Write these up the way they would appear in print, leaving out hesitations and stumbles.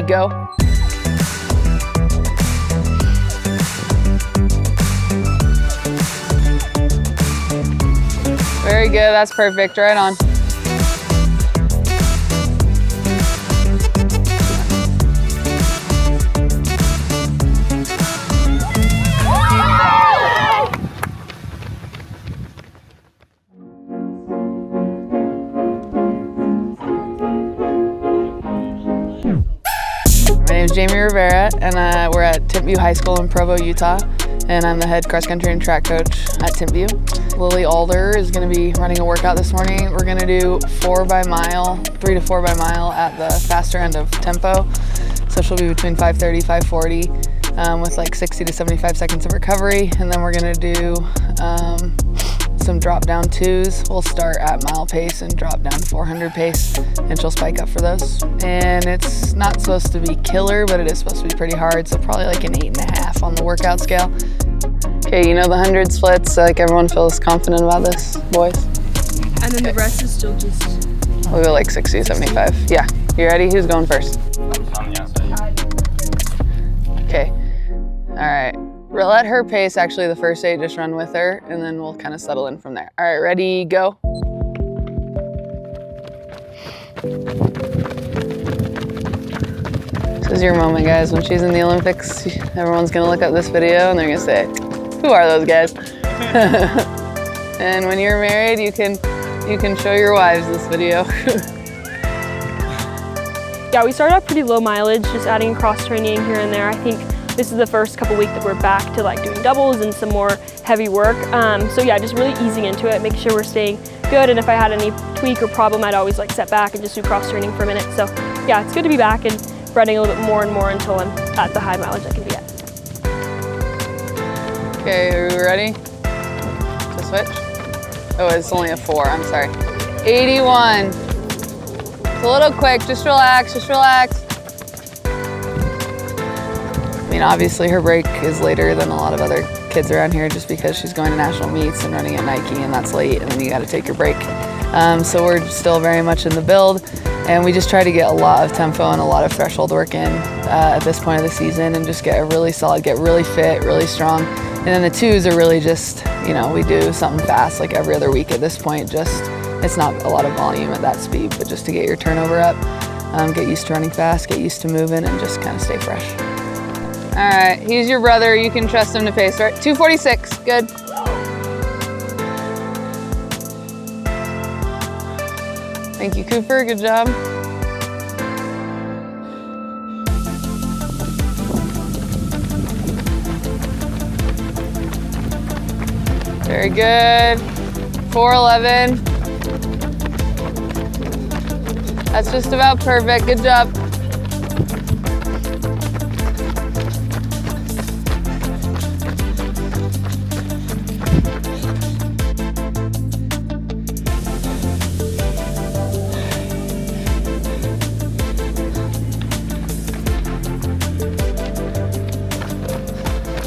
ready, go. Very good, that's perfect, right on. My name is Jamie Rivera, and we're at Timpview High School in Provo, Utah, and I'm the head cross country and track coach at Timpview. Lily Alder is going to be running a workout this morning. We're going to do 4 by mile, 3 to 4 by mile at the faster end of tempo. So she'll be between 5:30, 5:40 with like 60 to 75 seconds of recovery, and then we're going to do some drop down 2s. We'll start at mile pace and drop down to 400 pace, and she'll spike up for those. And it's not supposed to be killer, but it is supposed to be pretty hard, so probably like an 8.5 on the workout scale. Okay, you know the 100 splits, like everyone feels confident about this, boys? And then the rest is still just... We'll go like 60 to 75. Yeah, you ready? Who's going first? Okay, all right. Let her pace actually the first 8, just run with her, and then we'll kind of settle in from there. All right, ready, go. This is your moment, guys. When she's in the Olympics, everyone's gonna look up this video and they're gonna say, who are those guys? And when you're married, you can show your wives this video. Yeah, we started out pretty low mileage, just adding cross training here and there. I think this is the first couple weeks that we're back to like doing doubles and some more heavy work. So yeah, just really easing into it, making sure we're staying good. And if I had any tweak or problem, I'd always like step back and just do cross training for a minute. So yeah, it's good to be back and running a little bit more and more until I'm at the high mileage I can be at. Okay, are we ready to switch? Oh, it's only a 4, I'm sorry. 81. It's a little quick, just relax, just relax. I mean, obviously her break is later than a lot of other kids around here just because she's going to national meets and running at Nike, and that's late, and then you gotta take your break. So we're still very much in the build, and we just try to get a lot of tempo and a lot of threshold work in at this point of the season and just get a really solid, get really fit, really strong. And then the 2s are really just, you know, we do something fast like every other week at this point. Just, it's not a lot of volume at that speed, but just to get your turnover up, get used to running fast, get used to moving, and just kind of stay fresh. All right, he's your brother. You can trust him to pace, right? 2:46, good. Thank you, Cooper, good job. Very good. 4:11. That's just about perfect. Good job.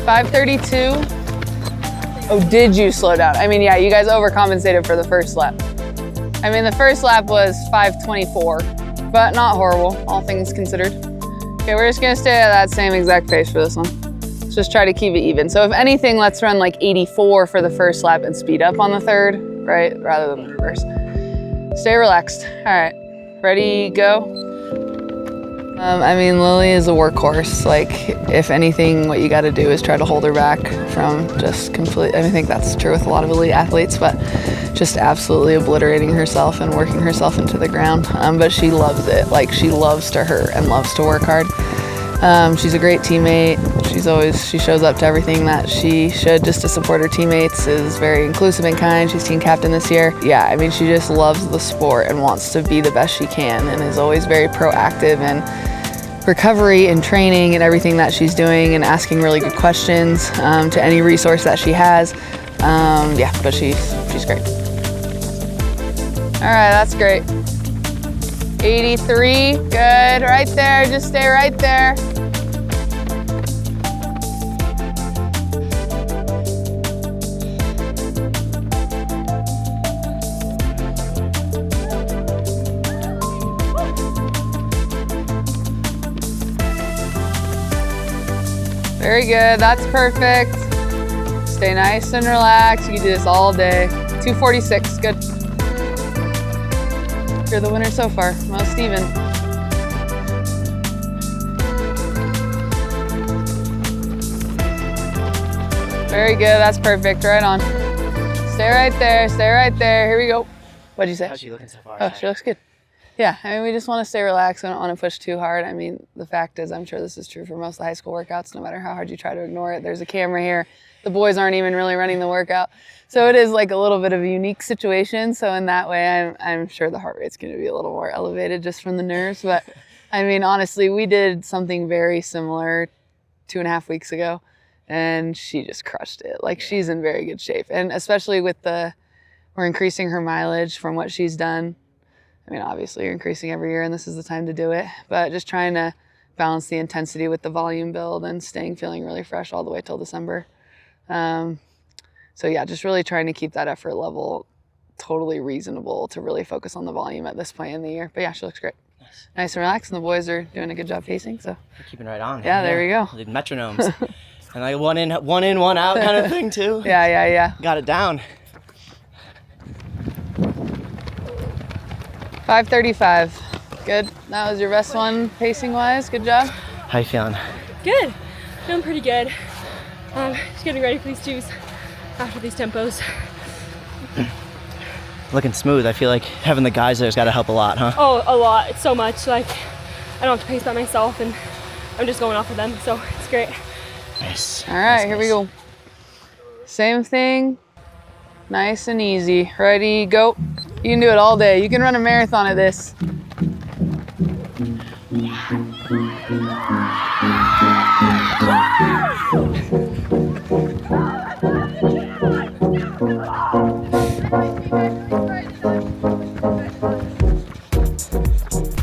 .532. Oh, did you slow down? I mean, yeah, you guys overcompensated for the first lap. I mean, the first lap was 5:24, but not horrible, all things considered. Okay, we're just gonna stay at that same exact pace for this one. Let's just try to keep it even. So if anything, let's run like 84 for the first lap and speed up on the third, right? Rather than the reverse. Stay relaxed. All right, ready, go. I mean, Lily is a workhorse. Like, if anything, what you got to do is try to hold her back from just complete. I mean, I think that's true with a lot of elite athletes, but just absolutely obliterating herself and working herself into the ground. But she loves it. Like, she loves to hurt and loves to work hard. She's a great teammate. She shows up to everything that she should just to support her teammates, is very inclusive and kind. She's team captain this year. Yeah, I mean, she just loves the sport and wants to be the best she can, and is always very proactive in recovery and training and everything that she's doing, and asking really good questions to any resource that she has. Yeah, but she's great. All right, that's great. 83, good, right there, just stay right there. Very good, that's perfect. Stay nice and relaxed. You can do this all day. 246, good. You're the winner so far, most even. Very good, that's perfect, right on. Stay right there, stay right there. Here we go. What'd you say? How's she looking so far? Oh, she looks good. Yeah, I mean, we just want to stay relaxed. We don't want to push too hard. I mean, the fact is, I'm sure this is true for most of the high school workouts, no matter how hard you try to ignore it. There's a camera here. The boys aren't even really running the workout. So it is like a little bit of a unique situation. So in that way, I'm sure the heart rate's going to be a little more elevated just from the nerves. But I mean, honestly, we did something very similar 2.5 weeks ago, and she just crushed it. Like, she's in very good shape. And especially with we're increasing her mileage from what she's done. I mean, obviously you're increasing every year and this is the time to do it, but just trying to balance the intensity with the volume build and feeling really fresh all the way till December. So yeah, just really trying to keep that effort level totally reasonable to really focus on the volume at this point in the year. But yeah, she looks great. Nice and relaxed, and the boys are doing a good job pacing. So we're keeping right on. Yeah, there we go. The metronomes. And like one in, one out kind of thing too. Yeah. Got it down. 5:35. Good. That was your best one pacing wise. Good job. How you feeling? Good. Feeling pretty good. Just getting ready for these twos after these tempos. Looking smooth. I feel like having the guys there's got to help a lot, huh? Oh, a lot. It's so much. Like, I don't have to pace by myself, and I'm just going off of them, so it's great. Nice. All right, here we go. Same thing. Nice and easy. Ready, go. You can do it all day. You can run a marathon of this.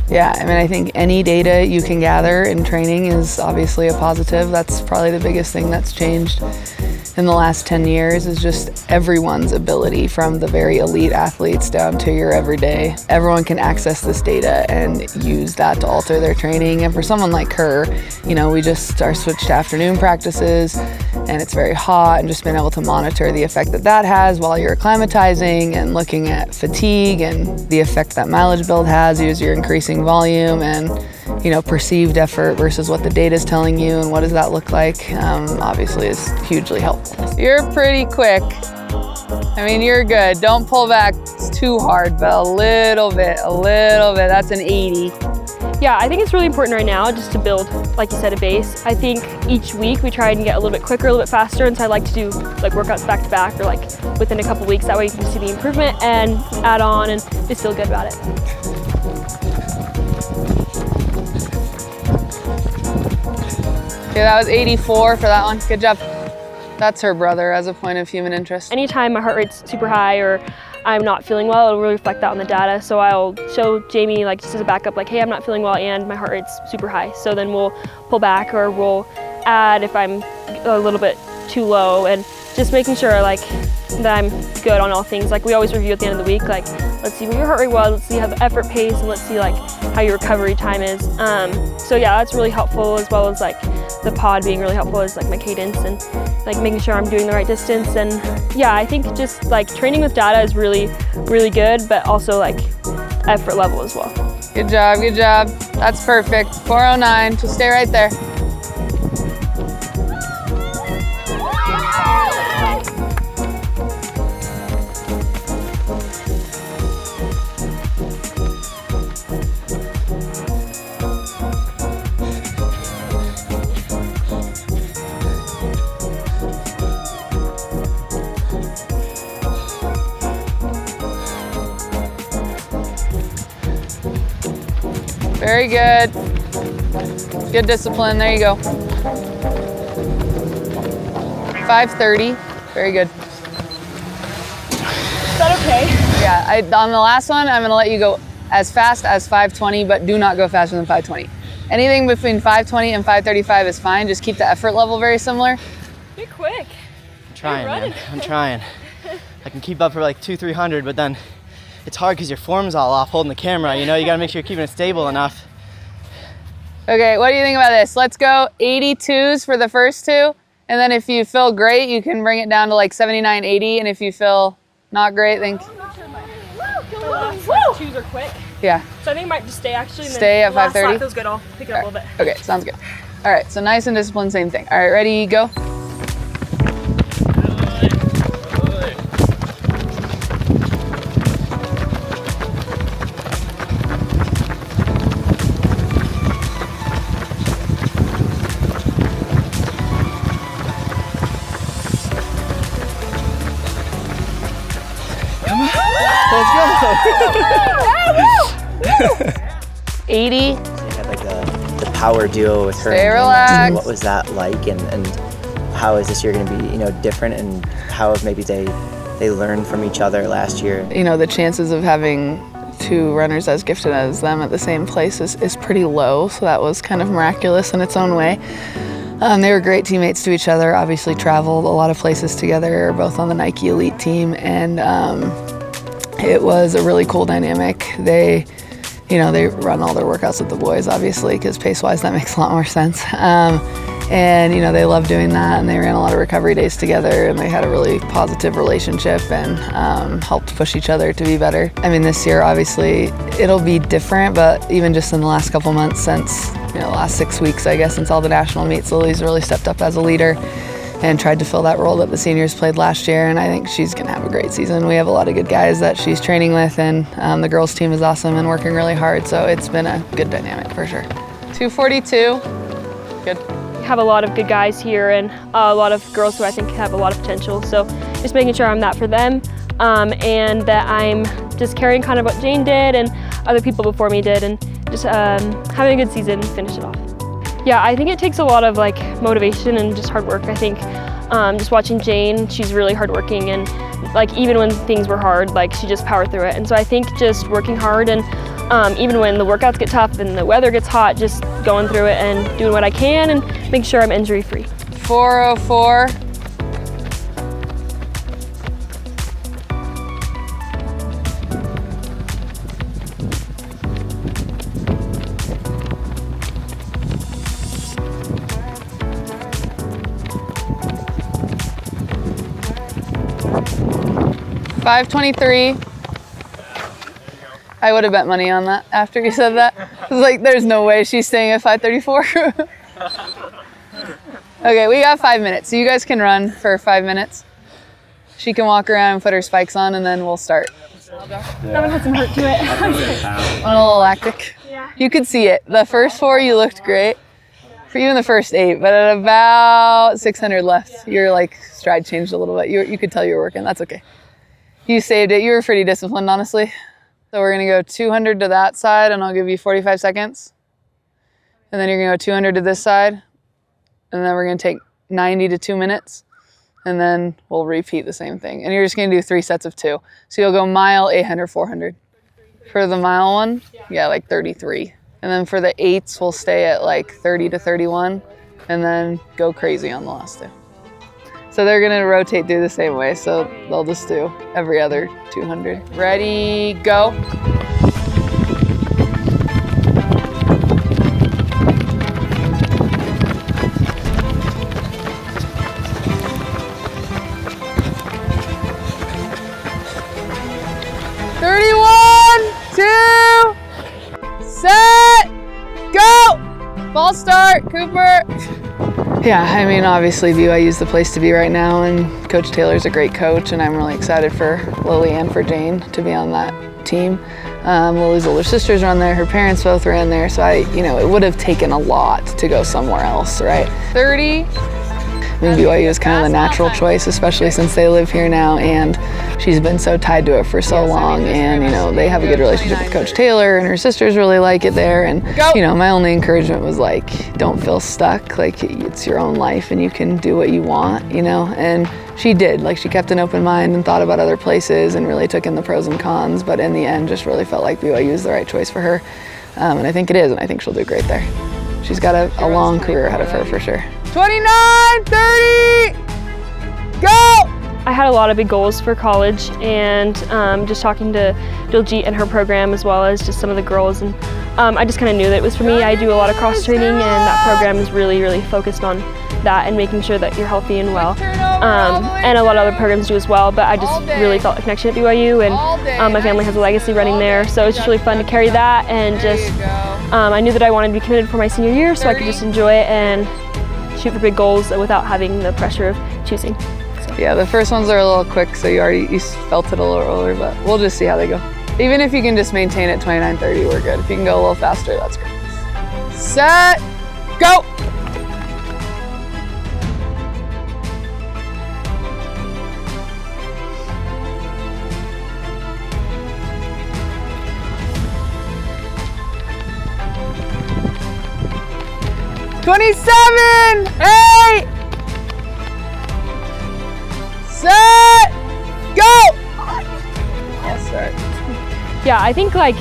Yeah, I mean, I think any data you can gather in training is obviously a positive. That's probably the biggest thing that's changed in the last 10 years is just everyone's ability, from the very elite athletes down to your everyday. Everyone can access this data and use that to alter their training. And for someone like her, you know, we just are switched to afternoon practices and it's very hot, and just being able to monitor the effect that has while you're acclimatizing and looking at fatigue and the effect that mileage build has as you're increasing volume and, you know, perceived effort versus what the data is telling you and what does that look like, obviously is hugely helpful. You're pretty quick. I mean, you're good. Don't pull back too hard, but a little bit. That's an 80. Yeah, I think it's really important right now just to build, like you said, a base. I think each week we try and get a little bit quicker, a little bit faster, and so I like to do like workouts back to back or like within a couple weeks. That way you can see the improvement and add on and just feel good about it. Okay, that was 84 for that one. Good job. That's her brother as a point of human interest. Anytime my heart rate's super high or I'm not feeling well, it'll really reflect that on the data. So I'll show Jamie, like, just as a backup, like, hey, I'm not feeling well and my heart rate's super high. So then we'll pull back or we'll add if I'm a little bit too low, and just making sure like that I'm good on all things. Like, we always review at the end of the week, like, let's see what your heart rate was, let's see how the effort pace, and let's see like how your recovery time is. So yeah, that's really helpful, as well as like the pod being really helpful is like my cadence and like making sure I'm doing the right distance. And yeah, I think just like training with data is really, really good, but also like effort level as well. Good job, good job. That's perfect. 409, just stay right there. Very good. Good discipline, there you go. 5:30, very good. Is that okay? Yeah, on the last one, I'm gonna let you go as fast as 5:20, but do not go faster than 5:20. Anything between 5:20 and 5:35 is fine, just keep the effort level very similar. You're quick. I'm trying, man. I'm trying. I can keep up for like 200-300, but then it's hard because your form's all off holding the camera, you know? You gotta make sure you're keeping it stable enough. Okay, what do you think about this? Let's go 82s for the first 2. And then if you feel great, you can bring it down to like 79, 80. And if you feel not great, then... Twos are quick. Yeah. So I think I might just stay actually. Stay at 5:30? Feels good. I'll pick it up a little bit. Okay, sounds good. All right, so nice and disciplined, same thing. All right, ready, go. Let's go. 80. You had like the power duo with her. Stay and relaxed. What was that like, and how is this year going to be, different, and how have maybe they learned from each other last year? The chances of having 2 runners as gifted as them at the same place is pretty low, so that was kind of miraculous in its own way. They were great teammates to each other, obviously traveled a lot of places together, both on the Nike Elite team, and it was a really cool dynamic. They run all their workouts with the boys, obviously, because pace-wise that makes a lot more sense. And they love doing that, and they ran a lot of recovery days together, and they had a really positive relationship and helped push each other to be better. I mean, this year, obviously, it'll be different, but even just in the last couple months since, the last 6 weeks, I guess, since all the national meets, Lily's really stepped up as a leader and tried to fill that role that the seniors played last year, and I think she's gonna have a great season. We have a lot of good guys that she's training with, and the girls team is awesome and working really hard, so it's been a good dynamic for sure. 242, good. We have a lot of good guys here and a lot of girls who I think have a lot of potential, so just making sure I'm that for them, and that I'm just carrying kind of what Jane did and other people before me did, and just having a good season, finish it off. Yeah, I think it takes a lot of motivation and just hard work. I think just watching Jane, she's really hardworking, and even when things were hard, she just powered through it. And so I think just working hard, and even when the workouts get tough and the weather gets hot, just going through it and doing what I can and making sure I'm injury free. 404. 523. I would have bet money on that after you said that. I was like, there's no way she's staying at 534. Okay, we got 5 minutes, so you guys can run for 5 minutes. She can walk around and put her spikes on, and then we'll start. That one had some hurt to it. A little lactic. Yeah. You could see it. The first 4, you looked great. For you in the first 8, but at about 600 left, your stride changed a little bit. You could tell you were working. That's okay. You saved it. You were pretty disciplined, honestly. So we're gonna go 200 to that side, and I'll give you 45 seconds. And then you're gonna go 200 to this side, and then we're gonna take 90 to 2 minutes, and then we'll repeat the same thing. And you're just gonna do 3 sets of 2. So you'll go mile, 800, 400. For the mile one, yeah, 33. And then for the 8s, we'll stay at 30 to 31, and then go crazy on the last 2. So they're gonna rotate through the same way, so they'll just do every other 200. Ready, go. False start, Cooper. Yeah, I mean, obviously BYU's the place to be right now, and Coach Taylor's a great coach, and I'm really excited for Lily and for Jane to be on that team. Lily's older sisters run there, her parents both ran there, so it would have taken a lot to go somewhere else, right? 30. I mean, BYU is kind of the natural choice, especially since they live here now, and she's been so tied to it for so long, and they have a good relationship with Coach Taylor, and her sisters really like it there, and my only encouragement was don't feel stuck, it's your own life and you can do what you want, and she did. She kept an open mind and thought about other places and really took in the pros and cons, but in the end just really felt like BYU is the right choice for her, and I think it is, and I think she'll do great there. She's got a long career ahead of her for sure. 29, 30, go! I had a lot of big goals for college, and just talking to Diljeet and her program, as well as just some of the girls, and I just kind of knew that it was for me. I do a lot of cross training, and that program is really focused on that and making sure that you're healthy and well. And a lot of other programs do as well, but I just really felt a connection at BYU, and my family has a legacy running there, so it's just really fun to carry that, and just I knew that I wanted to be committed for my senior year so I could just enjoy it and shoot for big goals without having the pressure of choosing. So. Yeah, the first ones are a little quick, so you felt it a little earlier, but we'll just see how they go. Even if you can just maintain at 29:30, we're good. If you can go a little faster, that's great. Set, go! "27, 8, set, go!" I'll start. Yeah, I think like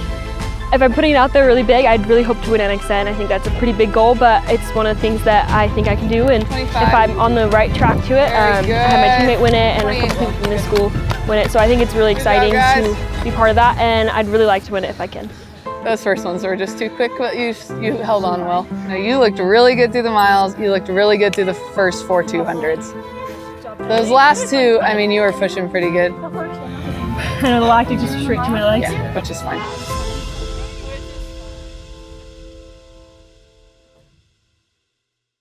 if I'm putting it out there really big, I'd really hope to win NXN. I think that's a pretty big goal, but it's one of the things that I think I can do, and 25. if I'm on the right track to it, I had my teammate win it and a couple people from this school win it, so I think it's really exciting to be part of that, and I'd really like to win it if I can. Those first ones were just too quick, but you held on well. Now, you looked really good through the miles. You looked really good through the first 4 200s. Those last two, I mean, you were pushing pretty good. I know the lactic just straight to my legs. Yeah, which is fine.